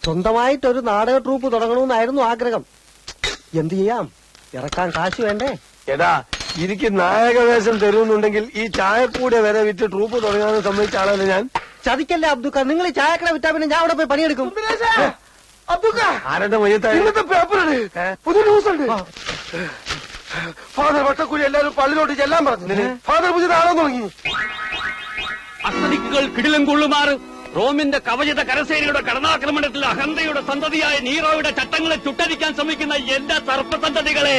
സ്വന്തമായിട്ടൊരു നാടക ട്രൂപ്പ് തുടങ്ങണമെന്നായിരുന്നു ആഗ്രഹം. എന്ത് ചെയ്യാം, ഇറക്കാൻ കാശ് വേണ്ടേ? എടാ, എനിക്ക് നായകവേഷം തരുന്നുണ്ടെങ്കിൽ ഈ ചായക്കൂടെ വരെ വിറ്റ് ട്രൂപ്പ് തുടങ്ങാൻ സമ്മതിച്ച ആളല്ലേ ഞാൻ. ചതിക്കല്ലേ അബ്ദുക്ക, നിങ്ങൾ ഈ ചായക്കട വിറ്റാ പിന്നെ ഞാൻ അവിടെ പോയി പണിയെടുക്കും. ആരുടെ മയ്യത്തായിട്ട് പേപ്പറുണ്ട്, പുതിയ ന്യൂസ് ഉണ്ട്. ഫാദർ വട്ടക്കുഴി എല്ലാവരും പള്ളിയിലോട്ട് ചെല്ലാൻ പറഞ്ഞു. ഫാദർ പുതിയ നാളെ തുടങ്ങി. അസ്തനിക്കുകൾ കിടിലം കൊള്ളുമാറ് റോമിന്റെ കവചിത കരസേനയുടെ കടന്നാക്രമണത്തിൽ അഹന്തയുടെ സന്തതിയായ നീറോയുടെ ചട്ടങ്ങളെ ചുട്ടരിക്കാൻ ശ്രമിക്കുന്ന എന്റെ സർപ്പസന്തതികളെ,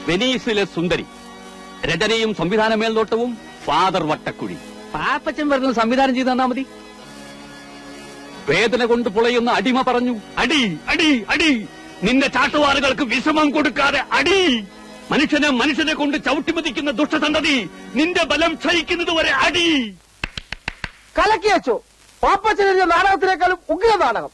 വെനീസിലെ സുന്ദരി, രചനയും സംവിധാന മേൽനോട്ടവും ഫാദർ വട്ടക്കുഴി. പാപ്പച്ചൻ വരുന്ന സംവിധാനം ചെയ്ത് തന്നാ മതി. വേദന കൊണ്ട് പൊളയുന്ന അടിമ പറഞ്ഞു, അടി അടി അടി, നിന്റെ ചാട്ടുവാറുകൾക്ക് വിശ്രമം കൊടുക്കാതെ അടി. മനുഷ്യനെ കൊണ്ട് ചവിട്ടിമതിക്കുന്ന ദുഷ്ടസന്തതി, നിന്റെ ബലം ക്ഷയിക്കുന്നതുവരെ അടി. കലക്കി വെച്ചോ, പാപ്പച്ചനെഴുതിയ നാടകത്തിനേക്കാളും ഉഗ്ര നാടകം.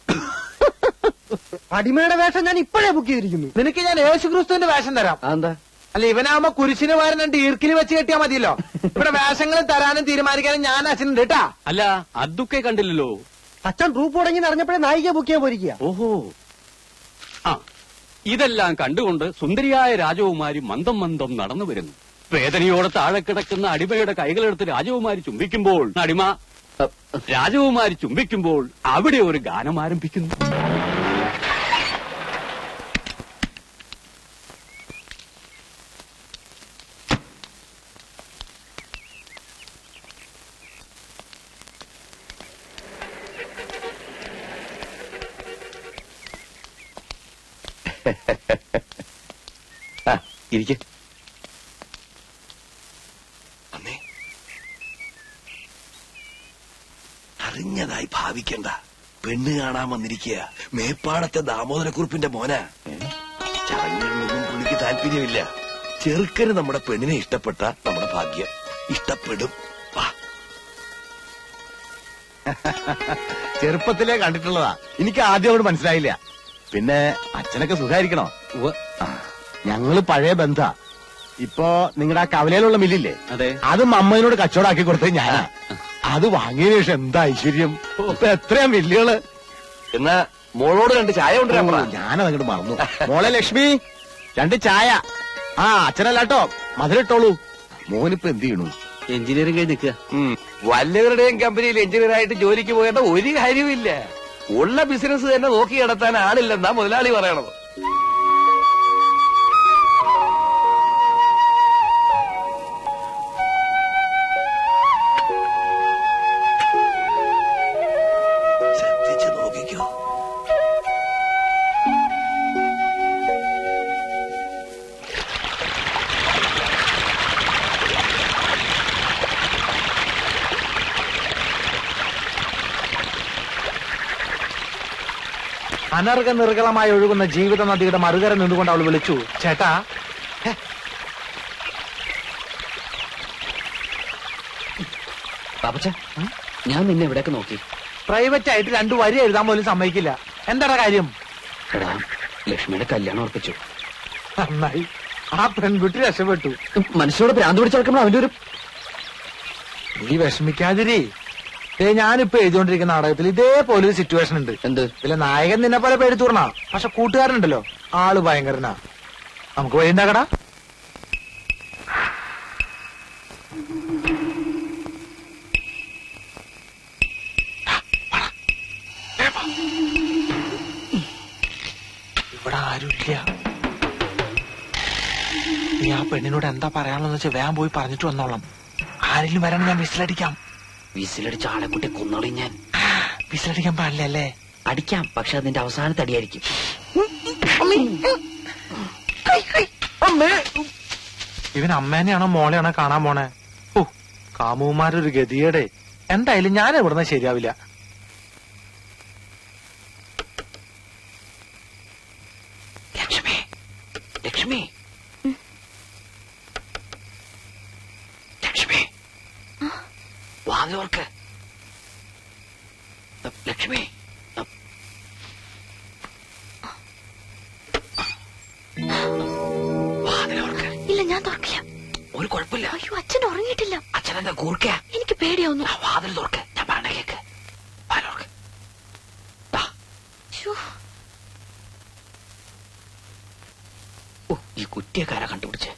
അടിമയുടെ വേഷം ഞാൻ ഇപ്പോഴേ ബുക്ക് ചെയ്തിരിക്കുന്നു. നിനക്ക് ഞാൻ യേശുക്രിസ്തുവിന്റെ വേഷം തരാം. എന്താ? അല്ല, ഇവനാവുമ്പോ കുരിശിന് പകരം രണ്ട് ഈർക്കിലി വെച്ച് കെട്ടിയാ മതിയല്ലോ. ഇവിടെ വേഷങ്ങൾ തരാനും തീരുമാനിക്കാനും ഞാൻ അച്ഛനുണ്ട് കേട്ടാ. അല്ല, അതൊക്കെ കണ്ടില്ലല്ലോ. അച്ഛൻ ട്രൂപ്പ് തുടങ്ങി അറിഞ്ഞപ്പോഴേ നായിക ബുക്ക് ചെയ്യാൻ പോയിരിക്കുക. ഓഹോ, ആ, ഇതെല്ലാം കണ്ടുകൊണ്ട് സുന്ദരിയായ രാജകുമാരി മന്ദം മന്ദം നടന്നു വരുന്നു. വേദനയോടെ താഴെ കിടക്കുന്ന അടിമയുടെ കൈകളെടുത്ത് രാജകുമാരി ചുംബിക്കുമ്പോൾ രാജകുമാരി ചുംബിക്കുമ്പോൾ അവിടെ ഒരു ഗാനം ആരംഭിക്കുന്നു. ഇരിക്കെ. അമ്മേ, അറിഞ്ഞതായി ഭാവിക്കണ്ട. പെണ്ണ് കാണാൻ വന്നിരിക്കുക മേപ്പാടത്തെ ദാമോദരക്കുറിപ്പിന്റെ മോനാ. ചടങ്ങുകളിലൊന്നും പുള്ളിക്ക് താല്പര്യമില്ല. ചെറുക്കന് നമ്മുടെ പെണ്ണിനെ ഇഷ്ടപ്പെട്ട നമ്മുടെ ഭാഗ്യം. ഇഷ്ടപ്പെടും. വാ. ചെറുപ്പത്തിലേ കണ്ടിട്ടുള്ളതാ. എനിക്ക് ആദ്യം അവിടെ മനസ്സിലായില്ല. പിന്നെ അച്ഛനൊക്കെ സുഖായിരിക്കണോ? ഞങ്ങള് പഴയ ബന്ധ. ഇപ്പൊ നിങ്ങളുടെ ആ കവലയിലുള്ള മില്ലില്ലേ, അതെ, അത് മമ്മനോട് കച്ചവടാക്കി കൊടുത്തത് ഞാനാ. അത് വാങ്ങിയ ശേഷം എന്താ ഐശ്വര്യം. ഇപ്പൊ എത്രയാ മില്ലുകള്. എന്നാ മോളോട് രണ്ട് ചായ കൊണ്ടുവരാൻ പറ. ഞാനതങ്ങോട്ട് മറന്നു. മോളെ ലക്ഷ്മി, രണ്ട് ചായ. ആ, അച്ഛനല്ലാട്ടോ, മധുരിട്ടോളൂ. മോനിപ്പോ എന്ത് ചെയ്യണു? എഞ്ചിനീയറിംഗ് കഴിഞ്ഞ് നിൽക്കുക. വല്ലവരുടെയും കമ്പനിയിൽ എഞ്ചിനീയറായിട്ട് ജോലിക്ക് പോകേണ്ട ഒരു കാര്യമില്ല. ഉള്ള ബിസിനസ് തന്നെ നോക്കി നടത്താൻ ആളില്ലെന്നാ മുതലാളി പറയണത്. ശ്രദ്ധിച്ചു നോക്കിക്കോ. അനർഘ നിർഗളമായി ഒഴുകുന്ന ജീവിത നദിയുടെ മറുകര നിന്നുകൊണ്ട് അവൾ വിളിച്ചു, ചേട്ടാ. പാപ്പച്ച, ഞാൻ നിന്നെ എവിടെയൊക്കെ നോക്കി. പ്രൈവറ്റ് ആയിട്ട് 2 വരി എഴുതാൻ പോലും സമ്മതിക്കില്ല. എന്താണ് കാര്യം? എടാ, ലക്ഷ്മിയുടെ കല്യാണം ഉറപ്പിച്ചു. നന്നായി, ആ പെൺകുട്ടി രക്ഷപ്പെട്ടു. മനുഷ്യരോട് ഭ്രാന്ത് പിടിച്ചെടുക്കുമ്പോൾ അവന്റെ ഒരു... നീ വിഷമിക്കാതിരി. ഞാനിപ്പോ എഴുതിക്കൊണ്ടിരിക്കുന്ന നാടകത്തിൽ ഇതേപോലെ ഒരു സിറ്റുവേഷൻ ഉണ്ട്. എന്ത്? ഇതിലെ നായകൻ നിന്നെ പോലെ പേടിത്തൂർണ, പക്ഷെ കൂട്ടുകാരനുണ്ടല്ലോ, ആള് ഭയങ്കരനാ. നമുക്ക് വഴി ഉണ്ടാക്കടാ. ഇവിടെ ആരുമില്ല. നീ ആ പെണ്ണിനോട് എന്താ പറയാനുള്ളതെന്ന് വെച്ചാൽ വേഗം പോയി പറഞ്ഞിട്ട് വന്നോളാം. ആരെങ്കിലും വരാൻ ഞാൻ വിസിലടിക്കാം. വിസിലടിച്ച ആളെക്കുട്ടി കൊന്നോളി ഞാൻ. വിസിലടിക്കാൻ പാടില്ല അല്ലേ? അടിക്കാം, പക്ഷെ അതിന്റെ അവസാനത്തെ അടിയായിരിക്കും. ഇവൻ അമ്മേനെയാണോ മോളെയാണോ കാണാൻ പോണേ? ഓ, കാമുമാരൊരു ഗതിയുടെ. എന്തായാലും ഞാൻ ഇവിടുന്ന് ശരിയാവില്ല. ലക്ഷ്മി, ലക്ഷ്മി, ലക്ഷ്മി, വാതിലോർക്ക്. ലക്ഷ്മി, വാതിലോർക്ക്. ഇല്ല, ഞാൻ തുറക്കില്ല. ഒരു കുഴപ്പമില്ല. അയ്യോ, അച്ഛൻ ഉറങ്ങിയിട്ടില്ല. അച്ഛൻ താനെന്താ കൂർക്ക? എനിക്ക് പേടിയാവുന്നു. വാതിൽ തുറക്ക്, ഞാൻ പറഞ്ഞ കേക്ക്. ഈ കുറ്റിയക്കാരാ കണ്ടുപിടിച്ച്.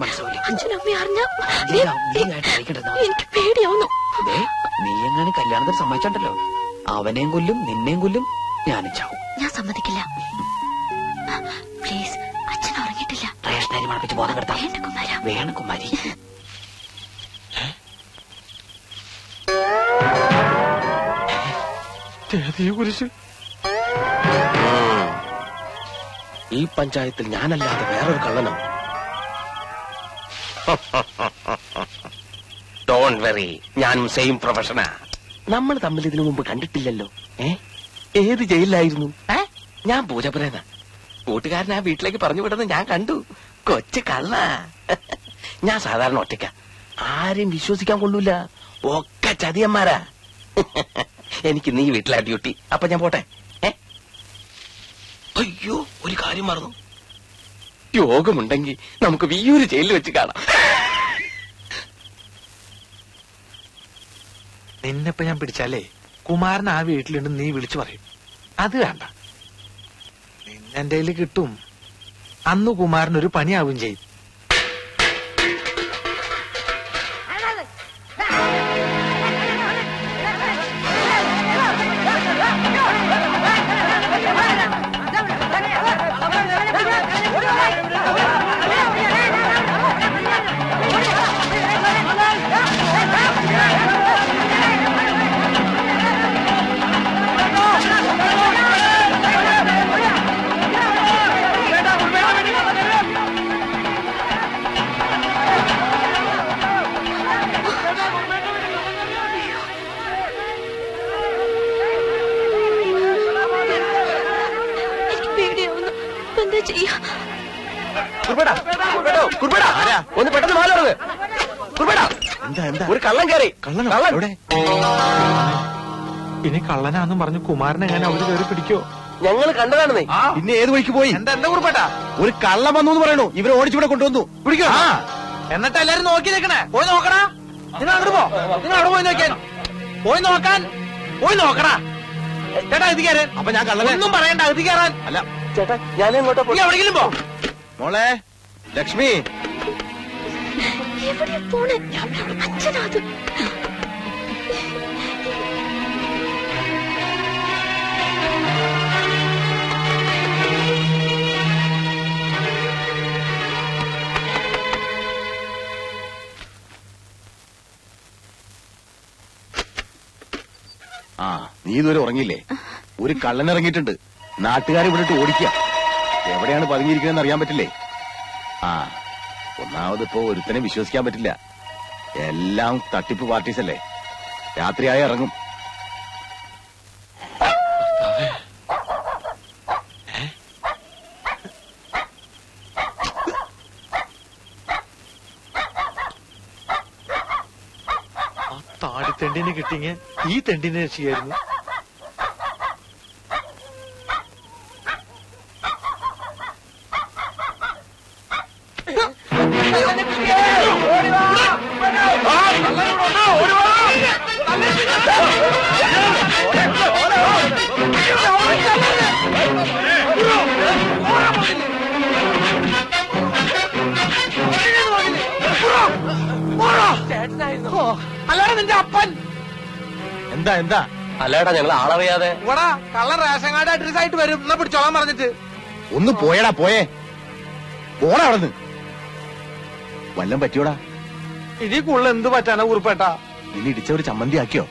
മനസ്സിലാവില്ല. എനിക്ക് പേടിയാവുന്നു. നീ എങ്ങനെ കല്യാണത്തിന് സമ്മതിച്ചോ അവനെയും കൊല്ലും നിന്നെയും കൊല്ലും ഞാനും ചാവും. ഞാൻ സമ്മതിക്കില്ല. പ്ലീസ്, അച്ഛൻ ഉറങ്ങിയിട്ടില്ല. റേഷനരി മണപ്പിച്ച് ബോധം കെടുത്താം. വേണം കുമാരി. കുരിശ് ഈ പഞ്ചായത്തിൽ ഞാനല്ലാതെ വേറൊരു കള്ളനോ? ഡോണ്ട് വെറി, ഞാനും സെയിം പ്രൊഫഷനാ. നമ്മൾ തമ്മിൽ ഇതിനു മുമ്പ് കണ്ടിട്ടില്ലല്ലോ. ഏത് ജയിലിലായിരുന്നു? ഞാൻ പൂജപ്പുരേന. കൂട്ടുകാരൻ ആ വീട്ടിലേക്ക് പറഞ്ഞു വിടുന്നത് ഞാൻ കണ്ടു. കൊച്ചു കള്ള. ഞാൻ സാധാരണ ഒറ്റയ്ക്ക, ആരെയും വിശ്വസിക്കാൻ കൊള്ളൂല. ഒക്കെ ചതിയന്മാരാ. എനിക്ക് നീ വീട്ടിലാ ഡ്യൂട്ടി. അപ്പൊ ഞാൻ പോട്ടെ. അയ്യോ, ഒരു കാര്യം മറന്നു. യോഗമുണ്ടെങ്കിൽ നമുക്ക് വിയ്യൂര് ജയിലിൽ വെച്ച് കാണാം. നിന്നെപ്പോ ഞാൻ പിടിച്ചാലേ കുമാരൻ ആ വീട്ടിലുണ്ട് നീ വിളിച്ചു പറയും. അത് വേണ്ട, നിന്നെന്റെ കയ്യിൽ കിട്ടും. അന്ന് കുമാരൻ ഒരു പണിയാവും ചെയ്യും. ഒന്ന് പെട്ടെന്ന് മാറുന്നത്. ഒരു കള്ളൻ കയറി. കള്ളൻ ഇനി കള്ളനാന്നും പറഞ്ഞു കുമാരനെ എങ്ങനെ അവര് കയറി പിടിക്കോ? ഞങ്ങൾ കണ്ടതാണെന്നേ. പിന്നെ ഏത് വഴിക്ക് പോയി? എന്താ കുറിപ്പേട്ടാ? ഒരു കള്ളം വന്നു എന്ന് പറയണു. ഇവരെ ഓടിച്ചിവിടെ കൊണ്ടുവന്നു. പിടിക്കോ? എന്നിട്ട് എല്ലാരും നോക്കി നിൽക്കണേ. പോയി നോക്കടാ. നിങ്ങൾ അങ്ങോട്ട് പോ. നിങ്ങൾ അവിടെ പോയി നോക്കാൻ. പോയി നോക്കാൻ. പോയി നോക്കടാ. ചേട്ടാ ഇത് കയറാൻ. അപ്പൊ ഞാൻ കള്ളനെ ഒന്നും പറയണ്ട. ഇത് കയറാൻ. അല്ല ചേട്ടാ, ഞാൻ എങ്ങോട്ടാ നീ എവിടെയെങ്കിലും പോ. മോളെ ലക്ഷ്മി, എവിടെ പോണേ? അച്ഛനാത്. ആ നീ ഇതുവരെ ഉറങ്ങിയില്ലേ? ഒരു കള്ളൻ ഇറങ്ങിയിട്ടുണ്ട്. നാട്ടുകാരെ വിട്ടിട്ട് ഓടിക്കുക. എവിടെയാണ് പതുങ്ങിയിരിക്കണെന്ന് അറിയാൻ പറ്റില്ലേ? ആ ഒന്നാമതിപ്പോ ഒരുത്തനെ വിശ്വസിക്കാൻ പറ്റില്ല. എല്ലാം തട്ടിപ്പ് പാർട്ടീസ് അല്ലേ. രാത്രിയായി ഇറങ്ങും. ആ താടിത്തെണ്ടിനെ കിട്ടിങ്ങ ഈ തെണ്ടിനെ രക്ഷിക്കായിരുന്നു. അല്ലാതെ നിന്റെ അപ്പൻ എന്താ എന്താ? അല്ലേടാ, ഞങ്ങൾ ആളറിയാതെ. ഇവിടെ കള്ളൻ റേഷൻ കാർഡ് അഡ്രസ് ആയിട്ട് വരും. എന്നാ പിടിച്ചോളാൻ പറഞ്ഞിട്ട് ഒന്ന് പോയടാ, പോയേ. പോടാ അവിടുന്ന്. വല്ലം പറ്റിയോടാ? ഇനി കൂടുതൽ എന്ത് പറ്റാനാ കുറിപ്പേട്ടാ? ഇനി ഇടിച്ച ഒരു ചമ്മന്തി ആക്കിയോ?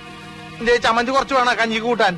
എന്റെ ചമ്മന്തി കുറച്ച് വേണം കഞ്ഞിക്ക് കൂട്ടാൻ.